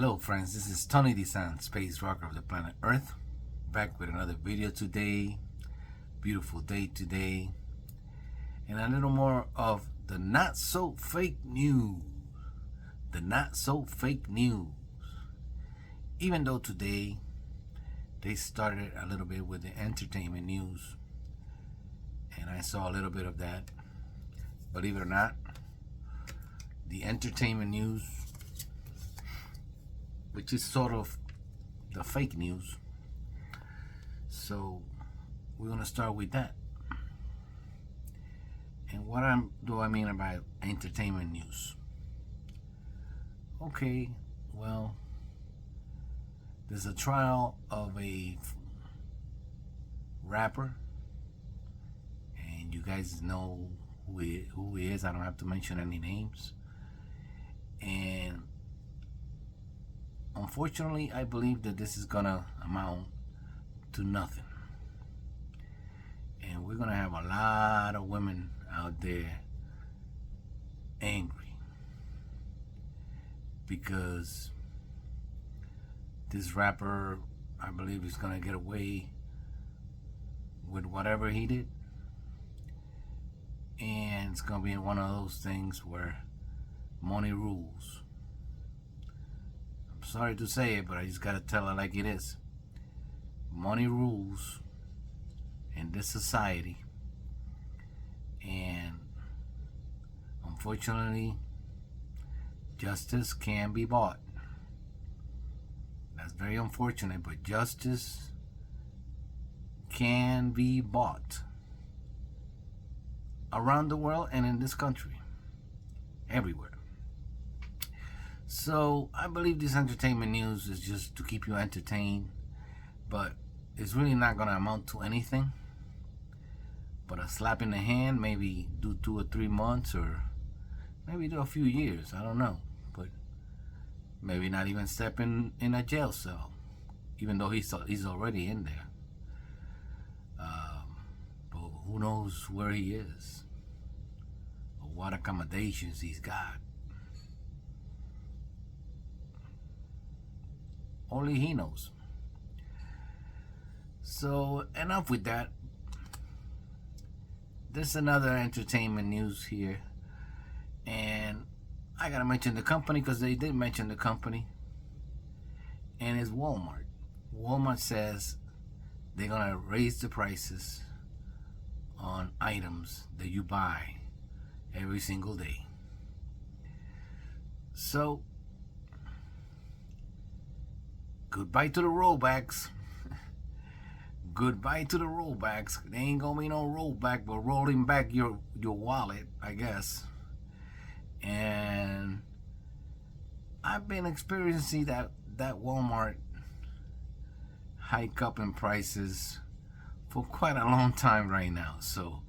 Hello friends, this is Tony DeSan, Space Rocker of the planet Earth, back with another video today. Beautiful day today, and a little more of the not so fake news. The not so fake news. Even though today they started a little bit with the entertainment news, and I saw a little bit of that. Believe it or not, the entertainment news, which is sort of the fake news. So we're gonna start with that. And what do I mean by entertainment news? Okay, well, there's a trial of a rapper, and you guys know who he is. I don't have to mention any names. And unfortunately, I believe that this is gonna amount to nothing. And we're gonna have a lot of women out there angry because this rapper, I believe, is gonna get away with whatever he did. And it's gonna be one of those things where money rules. I'm sorry to say it, but I just gotta tell it like it is. Money rules in this society, and unfortunately, justice can be bought. That's very unfortunate, but justice can be bought around the world and in this country, everywhere. So I believe this entertainment news is just to keep you entertained, but it's really not going to amount to anything but a slap in the hand. Maybe do 2 or 3 months, or maybe do a few years, I don't know. But maybe not even step in a jail cell, even though he's already in there. But who knows where he is or what accommodations he's got. Only he knows. So enough with that. There's another entertainment news here, and I gotta mention the company because they did mention the company, and it's Walmart. Walmart says they're gonna raise the prices on items that you buy every single day. So goodbye to the rollbacks. Goodbye to the rollbacks. There ain't gonna be no rollback, but rolling back your wallet, I guess. And I've been experiencing that Walmart hike up in prices for quite a long time right now. So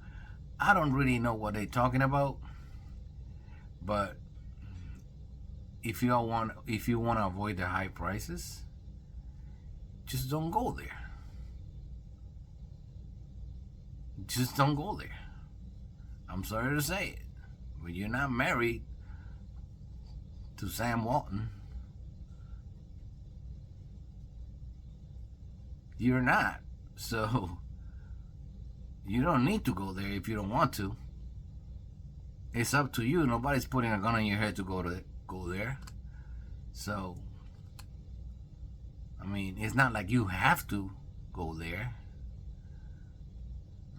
I don't really know what they're talking about. But if you want to avoid the high prices, just don't go there. Just don't go there. I'm sorry to say it, but you're not married to Sam Walton. You're not. So you don't need to go there if you don't want to. It's up to you. Nobody's putting a gun on your head to go there. So I mean, it's not like you have to go there.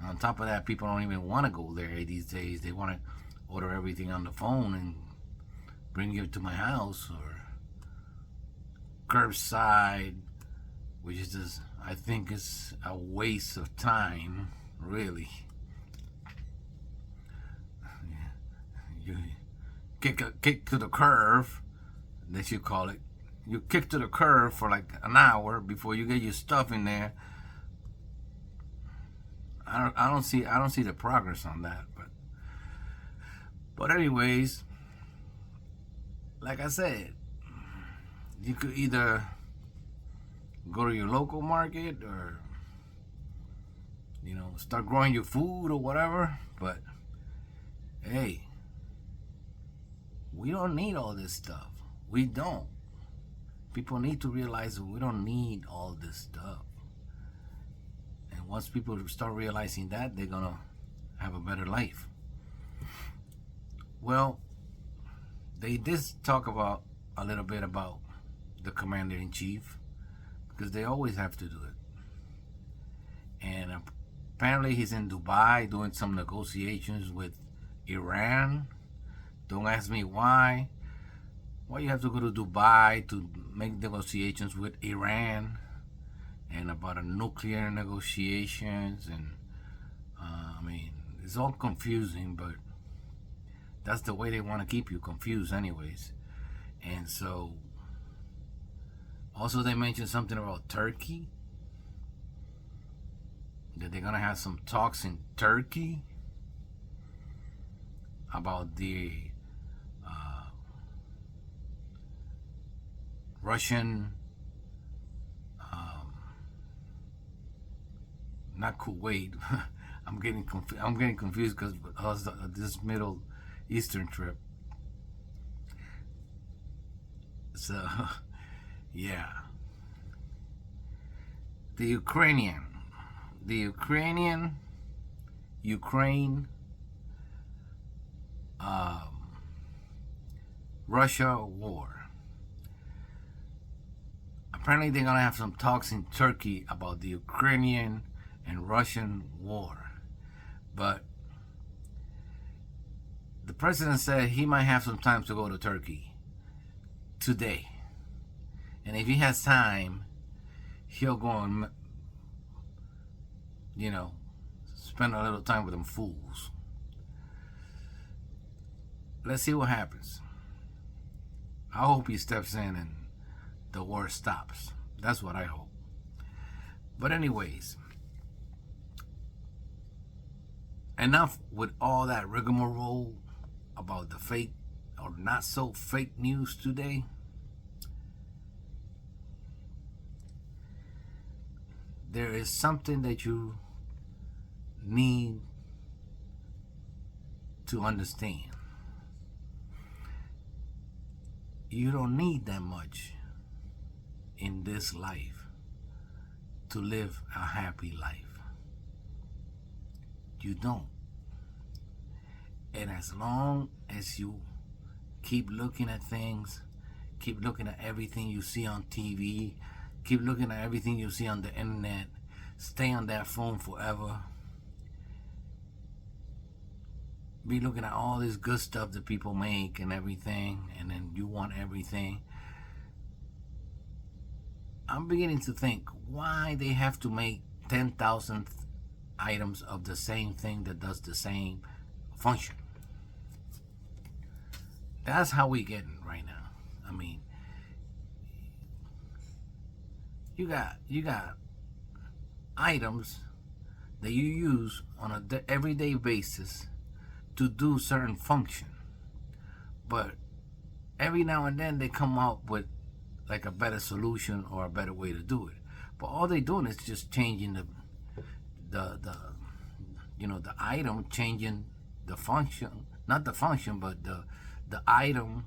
On top of that, people don't even want to go there these days. They want to order everything on the phone and bring it to my house, or curbside, which is just, I think is a waste of time, really. You kick to the curve, that you call it. You kick to the curve for like an hour before you get your stuff in there. I don't see the progress on that, but anyways, like I said, you could either go to your local market, or start growing your food or whatever. But hey, we don't need all this stuff. We don't. People need to realize that we don't need all this stuff. And once people start realizing that, they're gonna have a better life. Well, they did talk about a little bit about the commander-in-chief, because they always have to do it. And apparently he's in Dubai doing some negotiations with Iran. Don't ask me why. Why you have to go to Dubai to make negotiations with Iran and about a nuclear negotiations? And I mean, it's all confusing, but that's the way they want to keep you confused anyways. And so also they mentioned something about Turkey, that they're gonna have some talks in Turkey about the Russian, not Kuwait. I'm getting confused because of this Middle Eastern trip. So yeah, the Ukraine Russia war. Apparently they're gonna have some talks in Turkey about the Ukrainian and Russian war, but the president said he might have some time to go to Turkey today, and if he has time, he'll go and, you know, spend a little time with them fools. Let's see what happens. I hope he steps in and the war stops. That's what I hope. But anyways, enough with all that rigmarole about the fake or not so fake news today. There is something that you need to understand. You don't need that much in this life to live a happy life. You don't. And as long as you keep looking at things, keep looking at everything you see on TV, keep looking at everything you see on the internet, stay on that phone forever, be looking at all this good stuff that people make and everything, and then you want everything. I'm beginning to think why they have to make 10,000 items of the same thing that does the same function. That's how we getting right now. I mean, you got items that you use on a everyday basis to do certain function, but every now and then they come up with like a better solution or a better way to do it. But all they're doing is just changing the you know, the item, changing the function, not the function, but the item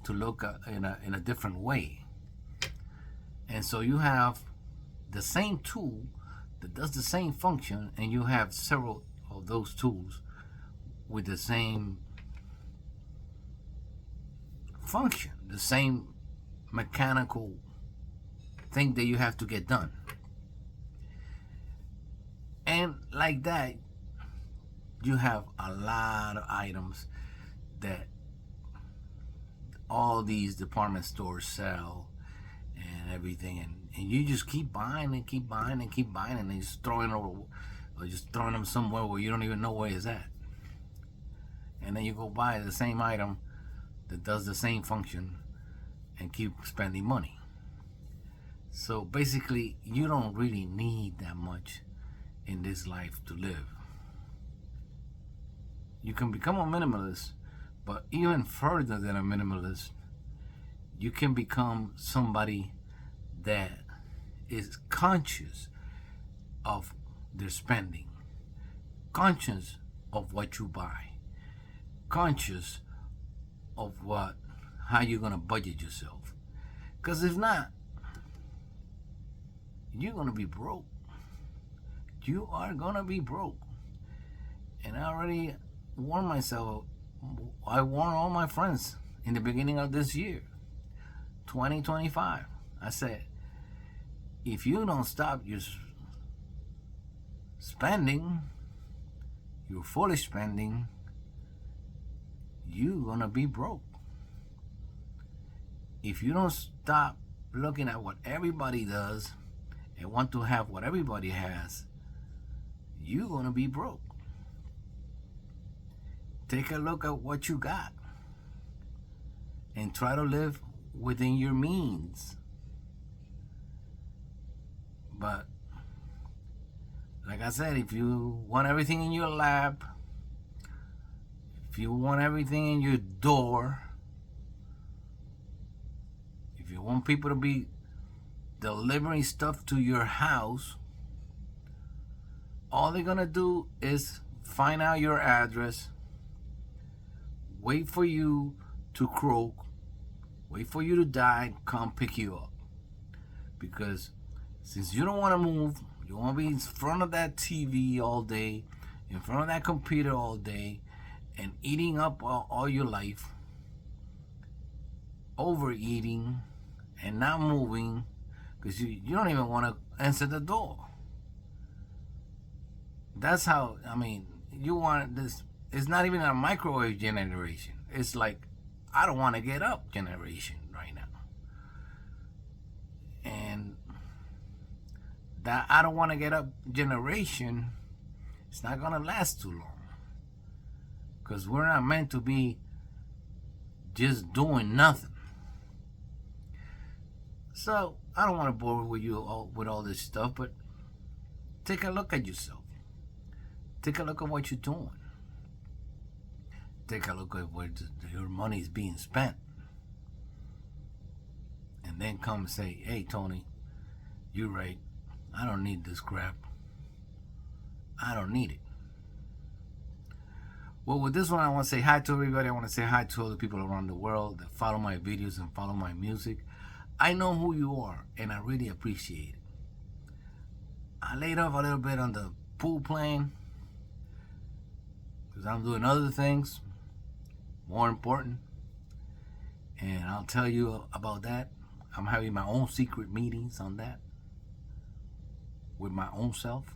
to look in a different way. And so you have the same tool that does the same function, and you have several of those tools with the same function, the same mechanical thing that you have to get done. And like that, you have a lot of items that all these department stores sell and everything, and you just keep buying and keep buying and keep buying, and then just throwing over, or just throwing them somewhere where you don't even know where it's at. And then you go buy the same item that does the same function and keep spending money. So basically, you don't really need that much in this life to live. You can become a minimalist, but even further than a minimalist, you can become somebody that is conscious of their spending, conscious of what you buy, conscious of how you're gonna budget yourself, Because if not, you're going to be broke. You are going to be broke. And I already warned myself. I warned all my friends in the beginning of this year, 2025. I said, if you don't stop your spending, your foolish spending, you're going to be broke. If you don't stop looking at what everybody does and want to have what everybody has, you're going to be broke. Take a look at what you got and try to live within your means. But like I said, if you want everything in your lap, if you want everything in your door, if you want people to be delivering stuff to your house, all they're gonna do is find out your address, wait for you to croak, wait for you to die, come pick you up. Because since you don't want to move, you want to be in front of that TV all day, in front of that computer all day, and eating up all your life, overeating, and not moving, because you don't even want to answer the door. That's how, you want this. It's not even a microwave generation. It's like, I don't want to get up generation right now. And that I don't want to get up generation, it's not going to last too long. Because we're not meant to be just doing nothing. So, I don't want to bore with you with all this stuff, but take a look at yourself. Take a look at what you're doing. Take a look at where your money is being spent. And then come and say, hey, Tony, you're right. I don't need this crap. I don't need it. Well, with this one, I want to say hi to everybody. I want to say hi to all the people around the world that follow my videos and follow my music. I know who you are, and I really appreciate it. I laid off a little bit on the pool playing because I'm doing other things more important, and I'll tell you about that. I'm having my own secret meetings on that with my own self.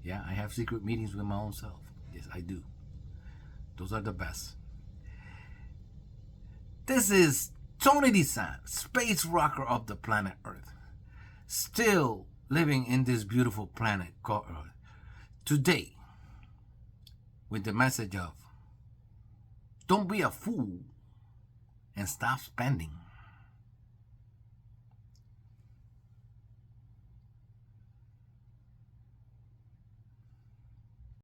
Yeah, I have secret meetings with my own self. Yes, I do. Those are the best. This is Tony DeSant, space rocker of the planet Earth, still living in this beautiful planet called Earth. Today, with the message of, don't be a fool and stop spending.